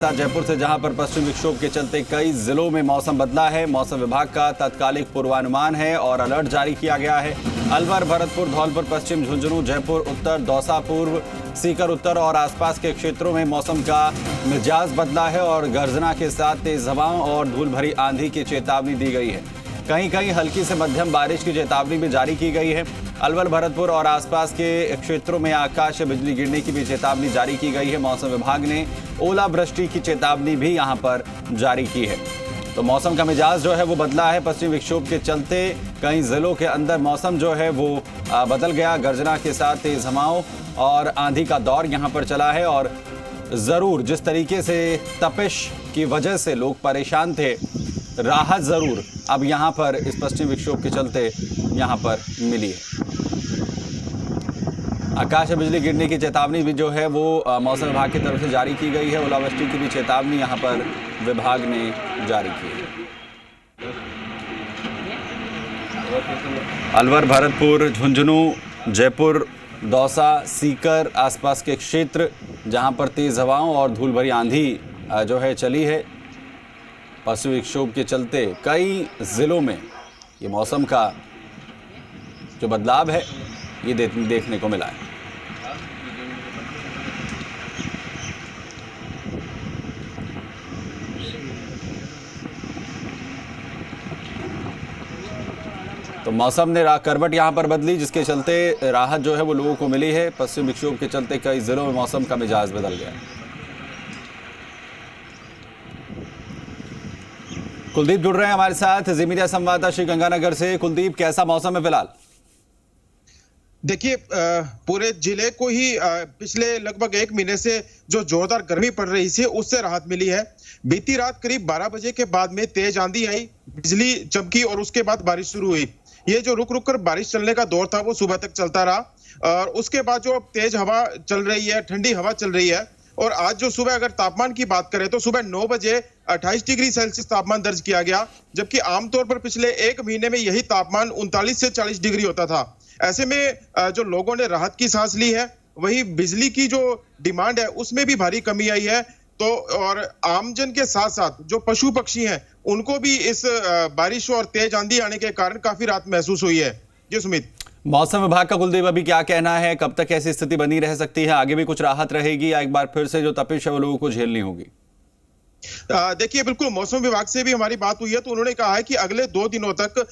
जयपुर से, जहां पर पश्चिम विक्षोभ के चलते कई जिलों में मौसम बदला है। मौसम विभाग का तात्कालिक पूर्वानुमान है और अलर्ट जारी किया गया है। अलवर, भरतपुर, धौलपुर पश्चिम, झुंझुनू, जयपुर उत्तर, दौसा पूर्व, सीकर उत्तर और आसपास के क्षेत्रों में मौसम का मिजाज बदला है और गर्जना के साथ तेज हवाओं और धूल भरी आंधी की चेतावनी दी गई है। कहीं कहीं हल्की से मध्यम बारिश की चेतावनी भी जारी की गई है। अलवर, भरतपुर और आसपास के क्षेत्रों में आकाश से बिजली गिरने की भी चेतावनी जारी की गई है। मौसम विभाग ने ओलावृष्टि की चेतावनी भी यहां पर जारी की है। तो मौसम का मिजाज जो है वो बदला है। पश्चिम विक्षोभ के चलते कई जिलों के अंदर मौसम जो है वो बदल गया। गर्जना के साथ तेज हवाओं और आंधी का दौर यहां पर चला है और ज़रूर जिस तरीके से तपिश की वजह से लोग परेशान थे, राहत ज़रूर अब यहाँ पर इस पश्चिम विक्षोभ के चलते यहाँ पर मिली है। आकाश से बिजली गिरने की चेतावनी भी जो है वो मौसम विभाग की तरफ से जारी की गई है। ओलावृष्टि की भी चेतावनी यहाँ पर विभाग ने जारी की है। अलवर, भरतपुर, झुंझुनू, जयपुर, दौसा, सीकर आसपास के क्षेत्र जहाँ पर तेज हवाओं और धूल भरी आंधी जो है चली है। पश्चिमी विक्षोभ के चलते कई जिलों में ये मौसम का जो बदलाव है ये देखने को मिला है। तो मौसम ने करवट यहां पर बदली, जिसके चलते राहत जो है वो लोगों को मिली है। पश्चिम विक्षोभ के चलते कई जिलों में मौसम का मिजाज बदल गया। कुलदीप जुड़ रहे हैं हमारे साथ, जी मीडिया संवाददाता श्री गंगानगर से। कुलदीप, कैसा मौसम है फिलहाल? देखिए, पूरे जिले को ही पिछले लगभग 1 महीने से जो जोरदार गर्मी पड़ रही थी उससे राहत मिली है। बीती रात करीब 12 बजे के बाद में तेज आंधी आई, बिजली चमकी और उसके बाद बारिश शुरू हुई। ये जो रुक रुक कर बारिश चलने का दौर था वो सुबह तक चलता रहा और उसके बाद जो तेज हवा चल रही है, ठंडी हवा चल रही है। और आज जो सुबह अगर तापमान की बात करें तो सुबह 9 बजे 28 डिग्री सेल्सियस तापमान दर्ज किया गया, जबकि आमतौर पर पिछले 1 महीने में यही तापमान 39 से 40 डिग्री होता था। ऐसे में जो लोगों ने राहत की सांस ली है, वही बिजली की जो डिमांड है उसमें भी भारी कमी आई है। तो और आमजन के साथ साथ जो पशु पक्षी हैं उनको भी इस बारिश और तेज आंधी आने के कारण काफी राहत महसूस हुई है। जी सुमित। मौसम विभाग का कुलदीप अभी क्या कहना है? कब तक ऐसी स्थिति बनी रह सकती है? आगे भी कुछ राहत रहेगी या एक बार फिर से जो तपिश है वो लोगों को झेलनी होगी? देखिए, बिल्कुल मौसम विभाग से भी हमारी बात हुई है तो उन्होंने कहा है कि अगले 2 दिनों तक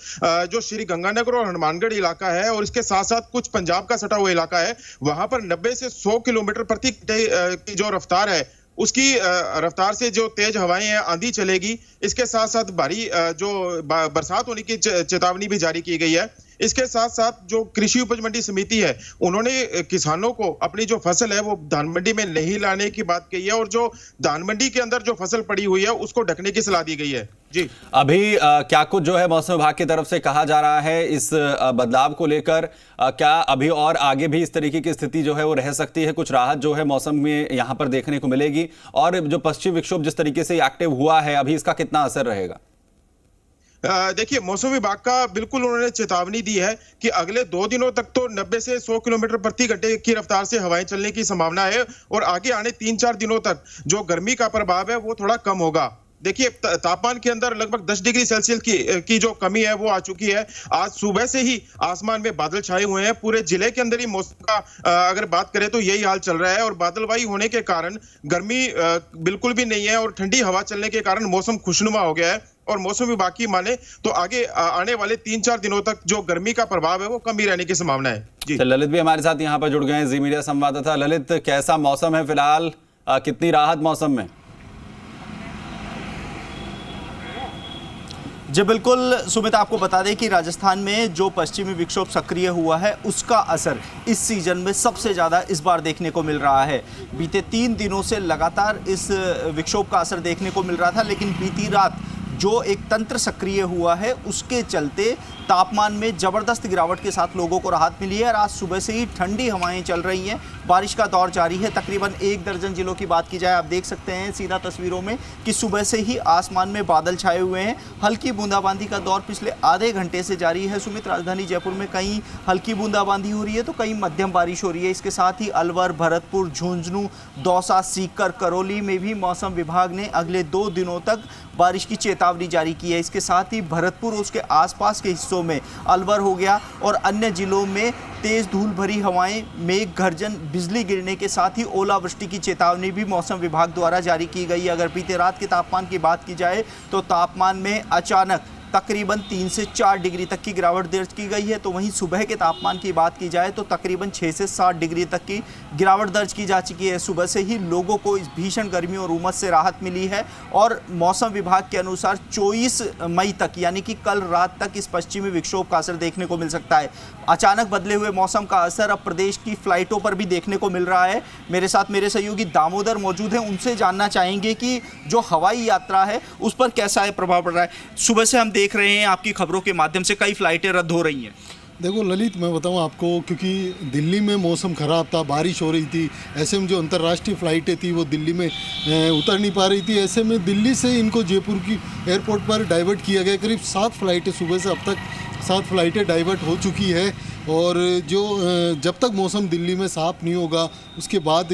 जो श्री गंगानगर और हनुमानगढ़ इलाका है और इसके साथ साथ कुछ पंजाब का सटा हुआ इलाका है, वहां पर 90 से 100 किलोमीटर प्रति की जो रफ्तार है उसकी रफ्तार से जो तेज हवाएं हैं, आंधी चलेगी। इसके साथ साथ भारी जो बरसात होने की चेतावनी भी जारी की गई है। इसके साथ साथ जो कृषि उपज मंडी समिति है उन्होंने किसानों को अपनी जो फसल है वो धान मंडी में नहीं लाने की बात कही है और जो धान मंडी के अंदर जो फसल पड़ी हुई है उसको ढकने की सलाह दी गई है। जी, अभी क्या कुछ जो है मौसम विभाग की तरफ से कहा जा रहा है इस बदलाव को लेकर? क्या अभी और आगे भी इस तरीके की स्थिति जो है वो रह सकती है? कुछ राहत जो है मौसम में यहाँ पर देखने को मिलेगी? और जो पश्चिम विक्षोभ जिस तरीके से एक्टिव हुआ है अभी, इसका कितना असर रहेगा? देखिए, मौसम विभाग का बिल्कुल उन्होंने चेतावनी दी है कि अगले 2 दिनों तक तो 90 से 100 किलोमीटर प्रति घंटे की रफ्तार से हवाएं चलने की संभावना है और आगे आने 3-4 दिनों तक जो गर्मी का प्रभाव है वो थोड़ा कम होगा। देखिए, तापमान के अंदर लगभग 10 डिग्री सेल्सियस की जो कमी है वो आ चुकी है। आज सुबह से ही आसमान में बादल छाए हुए हैं। पूरे जिले के अंदर ही मौसम का अगर बात करें तो यही हाल चल रहा है और बादलवाई होने के कारण गर्मी बिल्कुल भी नहीं है और ठंडी हवा चलने के कारण मौसम खुशनुमा हो गया है। और मौसम विभाग की माने तो आगे आने वाले 3-4 दिनों तक जो गर्मी का प्रभाव है वो कम ही रहने की संभावना है। जी, ललित भी हमारे साथ यहाँ पर जुड़ गए हैं, जी मीडिया संवाददाता। ललित, कैसा मौसम है फिलहाल? कितनी राहत मौसम में? जी बिल्कुल सुमित, आपको बता दें कि राजस्थान में जो पश्चिमी विक्षोभ सक्रिय हुआ है उसका असर इस सीजन में सबसे ज़्यादा इस बार देखने को मिल रहा है। बीते 3 दिनों से लगातार इस विक्षोभ का असर देखने को मिल रहा था, लेकिन बीती रात जो एक तंत्र सक्रिय हुआ है उसके चलते तापमान में ज़बरदस्त गिरावट के साथ लोगों को राहत मिली है और आज सुबह से ही ठंडी हवाएं चल रही हैं। बारिश का दौर जारी है। तकरीबन 1 दर्जन जिलों की बात की जाए, आप देख सकते हैं सीधा तस्वीरों में कि सुबह से ही आसमान में बादल छाए हुए हैं। हल्की बूंदाबांदी का दौर पिछले आधे घंटे से जारी है। सुमित, राजधानी जयपुर में कहीं हल्की बूंदाबांदी हो रही है तो कहीं मध्यम बारिश हो रही है। इसके साथ ही अलवर, भरतपुर, झुंझुनू, दौसा, सीकर, करौली में भी मौसम विभाग ने अगले 2 दिनों तक बारिश की चेतावनी जारी की है। इसके साथ ही भरतपुर और उसके आसपास के हिस्सों में, अलवर हो गया और अन्य जिलों में तेज धूल भरी हवाएं, मेघ गर्जन, बिजली गिरने के साथ ही ओलावृष्टि की चेतावनी भी मौसम विभाग द्वारा जारी की गई है। अगर बीते रात के तापमान की बात की जाए तो तापमान में अचानक तकरीबन 3 से 4 डिग्री तक की गिरावट दर्ज की गई है। तो वहीं सुबह के तापमान की बात की जाए तो तकरीबन 6 से 7 डिग्री तक की गिरावट दर्ज की जा चुकी है। सुबह से ही लोगों को इस भीषण गर्मी और उमस से राहत मिली है और मौसम विभाग के अनुसार 24 मई तक यानी कि कल रात तक इस पश्चिमी विक्षोभ का असर देखने को मिल सकता है। अचानक बदले हुए मौसम का असर अब प्रदेश की फ्लाइटों पर भी देखने को मिल रहा है। मेरे साथ मेरे सहयोगी दामोदर मौजूद हैं, उनसे जानना चाहेंगे कि जो हवाई यात्रा है उस पर कैसा है प्रभाव पड़ रहा है। सुबह से हम देख रहे हैं आपकी खबरों के माध्यम से कई फ्लाइटें रद्द हो रही हैं। देखो ललित, मैं बताऊं आपको, क्योंकि दिल्ली में मौसम ख़राब था, बारिश हो रही थी, ऐसे में जो अंतर्राष्ट्रीय फ़्लाइटें थी वो दिल्ली में उतर नहीं पा रही थी। ऐसे में दिल्ली से इनको जयपुर की एयरपोर्ट पर डाइवर्ट किया गया। करीब 7 फ्लाइटें सुबह से अब तक 7 फ्लाइटें डाइवर्ट हो चुकी है। और जो जब तक मौसम दिल्ली में साफ़ नहीं होगा उसके बाद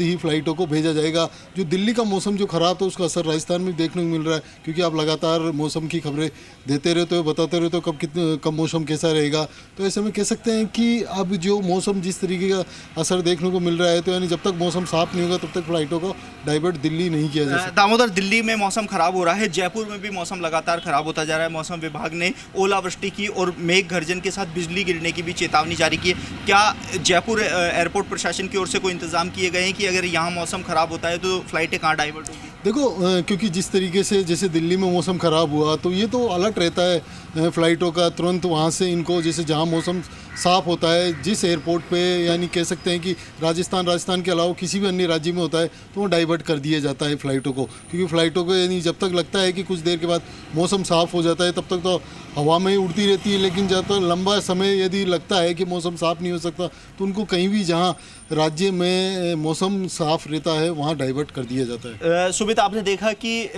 ही फ़्लाइटों को भेजा जाएगा। जो दिल्ली का मौसम जो ख़राब था उसका असर राजस्थान में देखने को मिल रहा है, क्योंकि आप लगातार मौसम की खबरें देते रहते हो, बताते रहते हो कब मौसम कैसा रहेगा। तो ऐसे में कह सकते हैं कि अब जो मौसम जिस तरीके का असर देखने को मिल रहा है, तो यानी जब तक मौसम साफ़ नहीं होगा तब तक फ़्लाइटों को डाइवर्ट दिल्ली नहीं किया जा सकता। दामोदर, दिल्ली में मौसम ख़राब हो रहा है, जयपुर में भी मौसम लगातार ख़राब होता जा रहा है। मौसम विभाग ने ओलावृष्टि की और मेघ गर्जन के साथ बिजली गिरने की भी चेतावनी जारी की है। क्या जयपुर एयरपोर्ट प्रशासन की ओर से कोई इंतजाम किए गए हैं कि अगर यहाँ मौसम खराब होता है तो फ्लाइटें कहाँ डाइवर्ट होगी? देखो, क्योंकि जिस तरीके से जैसे दिल्ली में मौसम ख़राब हुआ तो ये तो अलर्ट रहता है फ़्लाइटों का, तुरंत वहाँ से इनको, जैसे जहाँ मौसम साफ़ होता है जिस एयरपोर्ट पे, यानी कह सकते हैं कि राजस्थान के अलावा किसी भी अन्य राज्य में होता है तो वो डाइवर्ट कर दिया जाता है फ़्लाइटों को। क्योंकि फ़्लाइटों को यानी जब तक लगता है कि कुछ देर के बाद मौसम साफ़ हो जाता है तब तक तो हवा में ही उड़ती रहती है, लेकिन जब तक लंबा समय यदि लगता है कि मौसम साफ़ नहीं हो सकता तो उनको कहीं भी जहाँ राज्य में मौसम साफ़ रहता है वहाँ डाइवर्ट कर दिया जाता है। सुमित, आपने देखा कि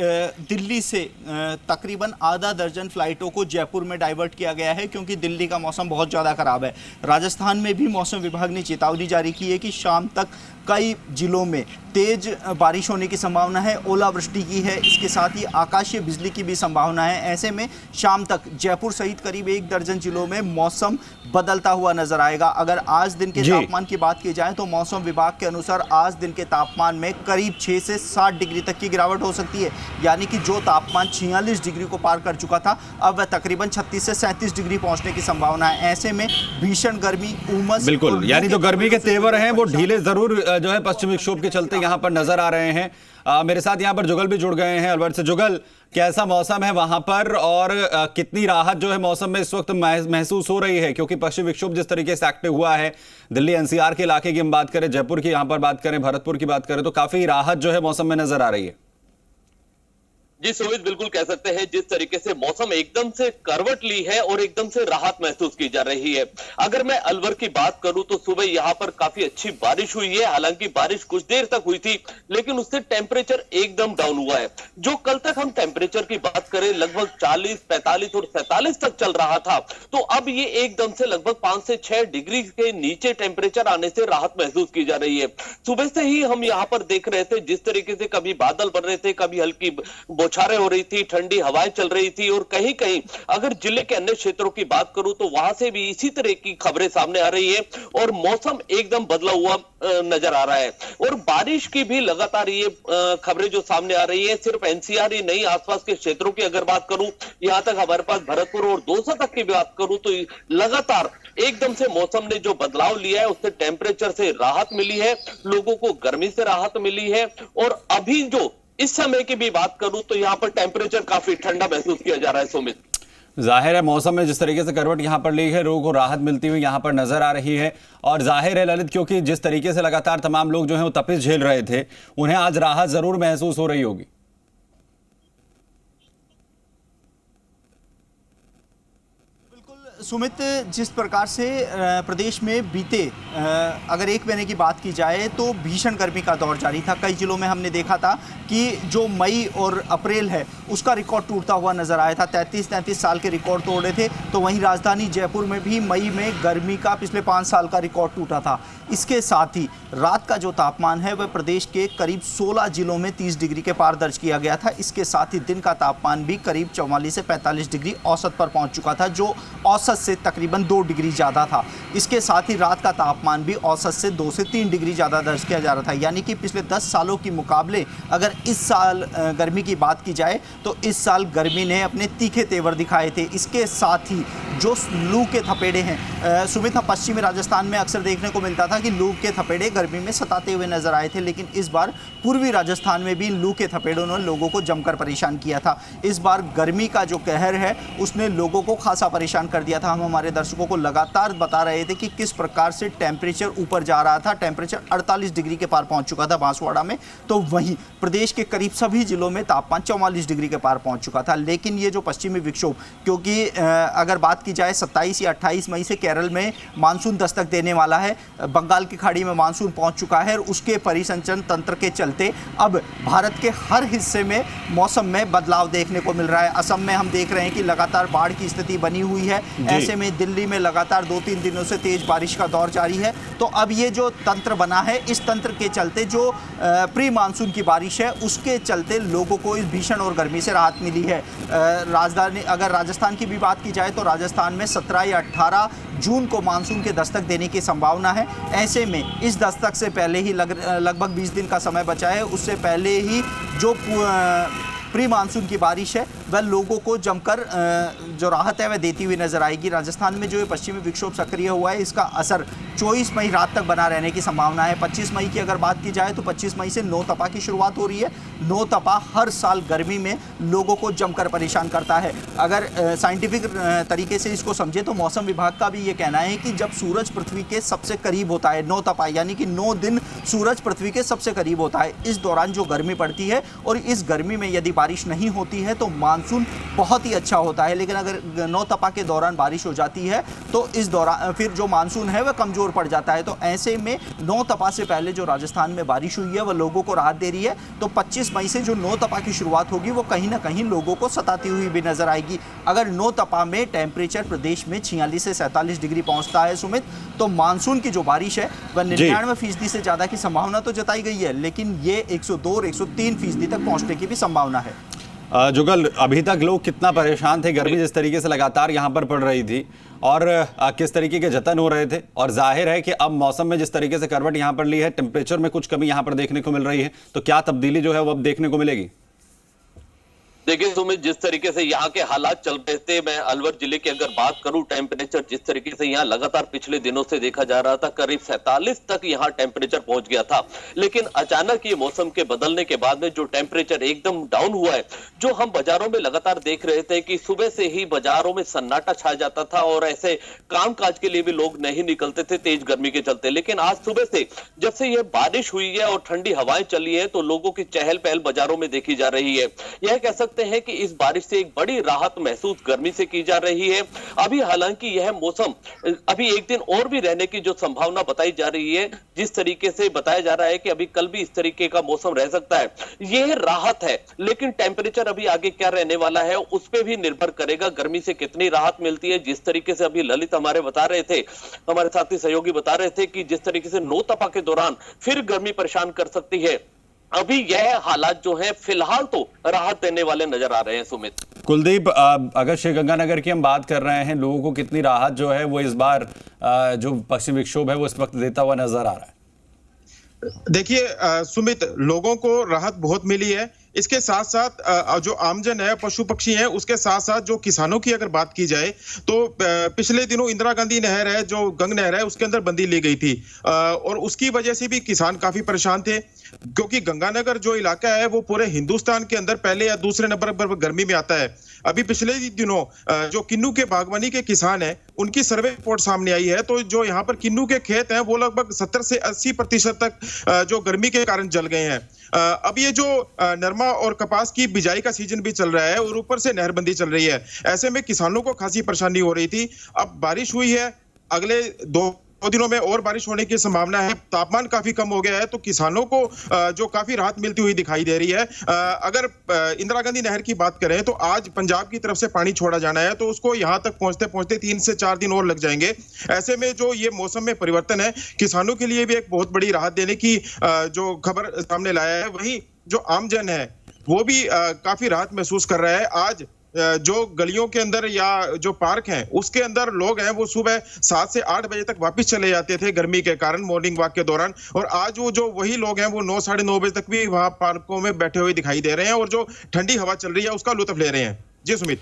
दिल्ली से तकरीबन आधा दर्जन फ्लाइटों को जयपुर में डाइवर्ट किया गया है क्योंकि दिल्ली का मौसम बहुत ज़्यादा ख़राब है। राजस्थान में भी मौसम विभाग ने चेतावनी जारी की है कि शाम तक कई जिलों में तेज बारिश होने की संभावना है, ओलावृष्टि की है, इसके साथ ही आकाशीय बिजली की भी संभावना है। ऐसे में शाम तक जयपुर सहित करीब 1 दर्जन जिलों में मौसम बदलता हुआ नजर आएगा। अगर आज दिन के तापमान की बात की जाए तो मौसम विभाग के अनुसार आज दिन के तापमान में करीब 6 से 7 डिग्री तक की गिरावट हो सकती है, यानी कि जो तापमान 46 डिग्री को पार कर चुका था अब वह तकरीबन 36 से 37 डिग्री पहुंचने की संभावना है। ऐसे में भीषण गर्मी, उमस, बिल्कुल, यानी जो गर्मी के तेवर हैं वो ढीले जरूर जो है पश्चिमी विक्षोभ के चलते यहाँ पर नजर आ रहे हैं। मेरे साथ यहाँ पर जुगल भी जुड़ गए हैं अलवर से। जुगल, कैसा मौसम है वहां पर और कितनी राहत जो है मौसम में इस वक्त महसूस हो रही है, क्योंकि पश्चिमी विक्षोभ जिस तरीके से एक्टिव हुआ है, दिल्ली एनसीआर के इलाके की हम बात करें, जयपुर की यहाँ पर बात करें, भरतपुर की बात करें, तो काफी राहत जो है मौसम में नजर आ रही है। जी सुमित, बिल्कुल कह सकते हैं जिस तरीके से मौसम एकदम से करवट ली है और एकदम से राहत महसूस की जा रही है। अगर मैं अलवर की बात करूं तो सुबह यहाँ पर काफी अच्छी बारिश हुई है। हालांकि बारिश कुछ देर तक हुई थी लेकिन उससे टेम्परेचर एकदम डाउन हुआ है। जो कल तक हम टेम्परेचर की बात करें लगभग 40, 45 और 47 तक चल रहा था, तो अब ये एकदम से लगभग 5 से 6 डिग्री के नीचे टेम्परेचर आने से राहत महसूस की जा रही है। सुबह से ही हम यहाँ पर देख रहे थे जिस तरीके से कभी बादल बन रहे थे, कभी हल्की बौछारें हो रही थी, ठंडी हवाएं चल रही थी और कहीं कहीं अगर जिले के अन्य क्षेत्रों की बात करूं तो वहां से भी इसी तरह की खबरें सामने आ रही है और मौसम एकदम बदला हुआ नजर आ रहा है। और बारिश की भी लगातार ये खबरें जो सामने आ रही है, सिर्फ एनसीआर ही नहीं, आसपास के क्षेत्रों की अगर बात करूं, यहां तक हमारे पास भरतपुर और दौसा तक की बात करूं तो लगातार एकदम से मौसम ने जो बदलाव लिया है उससे टेम्परेचर से राहत मिली है, लोगों को गर्मी से राहत मिली है। और अभी जो इस समय की भी बात करूं तो यहाँ पर टेम्परेचर काफी ठंडा महसूस किया जा रहा है। सुमित, जाहिर है मौसम में जिस तरीके से करवट यहाँ पर ली है, लोगों को राहत मिलती हुई यहाँ पर नजर आ रही है। और जाहिर है ललित, क्योंकि जिस तरीके से लगातार तमाम लोग जो है वो तपिश झेल रहे थे, उन्हें आज राहत जरूर महसूस हो रही होगी। सुमित, जिस प्रकार से प्रदेश में बीते अगर एक महीने की बात की जाए तो भीषण गर्मी का दौर जारी था। कई जिलों में हमने देखा था कि जो मई और अप्रैल है उसका रिकॉर्ड टूटता हुआ नजर आया था। 33 साल के रिकॉर्ड तोड़े थे। तो वहीं राजधानी जयपुर में भी मई में गर्मी का पिछले 5 साल का रिकॉर्ड टूटा था। इसके साथ ही रात का जो तापमान है वह प्रदेश के करीब 16 जिलों में 30 डिग्री के पार दर्ज किया गया था। इसके साथ ही दिन का तापमान भी करीब 44 से 45 डिग्री औसत पर पहुंच चुका था, जो औसत से तकरीबन 2 डिग्री ज़्यादा था। इसके साथ ही रात का तापमान भी औसत से 2 से 3 डिग्री ज़्यादा दर्ज किया जा रहा था। यानी कि पिछले 10 सालों के मुकाबले अगर इस साल गर्मी की बात की जाए तो इस साल गर्मी ने अपने तीखे तेवर दिखाए थे। इसके साथ ही जो लू के थपेड़े हैं सुमित, पश्चिमी राजस्थान में अक्सर देखने को मिलता था कि लू के थपेड़े गर्मी में सताते हुए नजर आए थे, लेकिन इस बार पूर्वी राजस्थान में भी लू के थपेड़ों ने लोगों को जमकर परेशान किया था। इस बार गर्मी का जो कहर है उसने लोगों को खासा परेशान कर दिया था। हम हमारे दर्शकों को लगातार बता रहे थे कि किस प्रकार से टेम्परेचर ऊपर जा रहा था। टेम्परेचर 48 डिग्री के पार पहुंच चुका था बांसवाड़ा में, तो वहीं प्रदेश के करीब सभी जिलों में तापमान 44 डिग्री के पार पहुंच चुका था। लेकिन ये जो पश्चिमी विक्षोभ, क्योंकि अगर बात की जाए 27 या 28 मई से केरल में मानसून दस्तक देने वाला है, बंगाल की खाड़ी में मानसून पहुंच चुका है और उसके परिसंचरण तंत्र के चलते अब भारत के हर हिस्से में मौसम में बदलाव देखने को मिल रहा है। असम में हम देख रहे हैं कि लगातार बाढ़ की स्थिति बनी हुई है। ऐसे में दिल्ली में लगातार 2-3 दिनों से तेज बारिश का दौर जारी है। तो अब ये जो तंत्र बना है, इस तंत्र के चलते जो प्री मानसून की बारिश है उसके चलते लोगों को इस भीषण और गर्मी से राहत मिली है। अगर राजस्थान की भी बात की जाए तो राजस्थान में 17 या 18 जून को मानसून के दस्तक देने की संभावना है। ऐसे में इस दस्तक से पहले ही लगभग 20 दिन का समय बचा है। उससे पहले ही जो प्री मानसून की बारिश है वह लोगों को जमकर जो राहत है वह देती हुई नजर आएगी। राजस्थान में जो ये पश्चिमी विक्षोभ सक्रिय हुआ है इसका असर 24 मई रात तक बना रहने की संभावना है। 25 मई की अगर बात की जाए तो 25 मई से नौ तपा की शुरुआत हो रही है। नौ तपा हर साल गर्मी में लोगों को जमकर परेशान करता है। अगर साइंटिफिक तरीके से इसको समझे तो मौसम विभाग का भी ये कहना है कि जब सूरज पृथ्वी के सबसे करीब होता है, नौ तपा यानी कि 9 दिन सूरज पृथ्वी के सबसे करीब होता है, इस दौरान जो गर्मी पड़ती है और इस गर्मी में यदि बारिश नहीं होती है तो मानसून बहुत ही अच्छा होता है। लेकिन अगर नौ तपा के दौरान बारिश हो जाती है तो इस दौरान फिर जो मानसून है वह कमजोर पड़ जाता है। तो ऐसे में नौ तपा से पहले जो राजस्थान में बारिश हुई है वह लोगों को राहत दे रही है। तो 25 मई से जो नौ तपा की शुरुआत होगी वो कहीं ना कहीं लोगों को सताती हुई भी नजर आएगी। अगर नौ तपा में टेम्परेचर प्रदेश में 46 से 47 डिग्री पहुंचता है सुमित, तो मानसून की जो बारिश है वह 99% से ज्यादा की संभावना तो जताई गई है, लेकिन ये 102 और 103% तक पहुंचने की भी संभावना है। जुगल, अभी तक लोग कितना परेशान थे, गर्मी जिस तरीके से लगातार यहाँ पर पड़ रही थी और किस तरीके के जतन हो रहे थे, और जाहिर है कि अब मौसम में जिस तरीके से करवट यहाँ पर ली है, टेम्परेचर में कुछ कमी यहाँ पर देखने को मिल रही है, तो क्या तब्दीली जो है वो अब देखने को मिलेगी? देखिए सुमित, जिस तरीके से यहाँ के हालात चल रहे थे, मैं अलवर जिले की अगर बात करूं, टेम्परेचर जिस तरीके से यहाँ लगातार पिछले दिनों से देखा जा रहा था, करीब 47 तक यहाँ टेम्परेचर पहुंच गया था। लेकिन अचानक ये मौसम के बदलने के बाद में जो टेम्परेचर एकदम डाउन हुआ है, जो हम बाजारों में लगातार देख रहे थे कि सुबह से ही बाजारों में सन्नाटा छा जाता था और ऐसे काम काज के लिए भी लोग नहीं निकलते थे तेज गर्मी के चलते। लेकिन आज सुबह से जब से ये बारिश हुई है और ठंडी हवाएं चली है तो लोगों की चहल पहल बाजारों में देखी जा रही है। यह कह सकते हैं कि इस बारिश से एक बड़ी राहत महसूस गर्मी से की जा रही है। अभी हालांकि यह मौसम अभी एक दिन और भी रहने की जो संभावना बताई जा रही है, जिस तरीके से बताया जा रहा है कि अभी कल भी इस तरीके का मौसम रह सकता है, यह राहत है। लेकिन टेम्परेचर अभी आगे क्या रहने वाला है उस पर भी निर्भर करेगा, गर्मी से कितनी राहत मिलती है। जिस तरीके से अभी ललित हमारे बता रहे थे, हमारे साथी सहयोगी बता रहे थे कि जिस तरीके से नौ तपा के दौरान फिर गर्मी परेशान कर सकती है, अभी यह हालात जो है फिलहाल तो राहत देने वाले नजर आ रहे हैं। सुमित, कुलदीप, अगर श्रीगंगानगर की हम बात कर रहे हैं, लोगों को कितनी राहत जो है वो इस बार जो पश्चिमी विक्षोभ है वो इस वक्त देता हुआ नजर आ रहा है? देखिए सुमित, लोगों को राहत बहुत मिली है। इसके साथ साथ जो आमजन है, पशु पक्षी हैं, उसके साथ साथ जो किसानों की अगर बात की जाए तो पिछले दिनों इंदिरा गांधी नहर है, जो गंग नहर है, उसके अंदर बंदी ली गई थी और उसकी वजह से भी किसान काफी परेशान थे, क्योंकि गंगानगर जो इलाका है वो पूरे हिंदुस्तान के अंदर पहले या दूसरे नंबर पर गर्मी में आता है। अभी पिछले दिनों जो किन्नू के बागवानी के किसान हैं उनकी सर्वे रिपोर्ट सामने आई है, तो जो यहाँ पर किन्नू के खेत हैं वो लगभग 70 से 80% तक जो गर्मी के कारण जल गए हैं। अब ये जो नरमा और कपास की बिजाई का सीजन भी चल रहा है और ऊपर से नहरबंदी चल रही है, ऐसे में किसानों को खासी परेशानी हो रही थी। अब बारिश हुई है, अगले 2 दिनों में और बारिश होने की संभावना है। तापमान काफी कम हो गया है, तो किसानों को जो काफी राहत मिलती हुई दिखाई दे रही है। अगर इंदिरा गांधी नहर की बात करें तो आज पंजाब की तरफ से पानी छोड़ा जाना है, तो उसको यहां तक पहुंचते पहुंचते 3 से 4 दिन और लग जाएंगे। ऐसे में जो ये मौसम में परिवर्तन है, किसानों के लिए भी एक बहुत बड़ी राहत देने की जो खबर सामने लाया है। वहीं जो आमजन है वो भी काफी राहत महसूस कर रहा है। आज जो गलियों के अंदर या जो पार्क हैं उसके अंदर लोग हैं वो सुबह 7 से 8 बजे तक वापस चले जाते थे गर्मी के कारण, मॉर्निंग वॉक के दौरान, और आज वो जो वही लोग हैं वो 9 साढ़े 9 बजे तक भी वहां पार्कों में बैठे हुए दिखाई दे रहे हैं और जो ठंडी हवा चल रही है उसका लुत्फ ले रहे हैं। जी सुमित।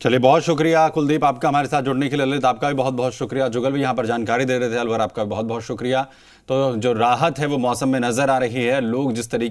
चलिए, बहुत शुक्रिया कुलदीप आपका हमारे साथ जुड़ने के लिए। ललित आपका भी बहुत बहुत शुक्रिया। जुगल भी यहाँ पर जानकारी दे रहे थे। अलवर आपका बहुत बहुत शुक्रिया। तो जो राहत है वो मौसम में नजर आ रही है। लोग जिस तरीके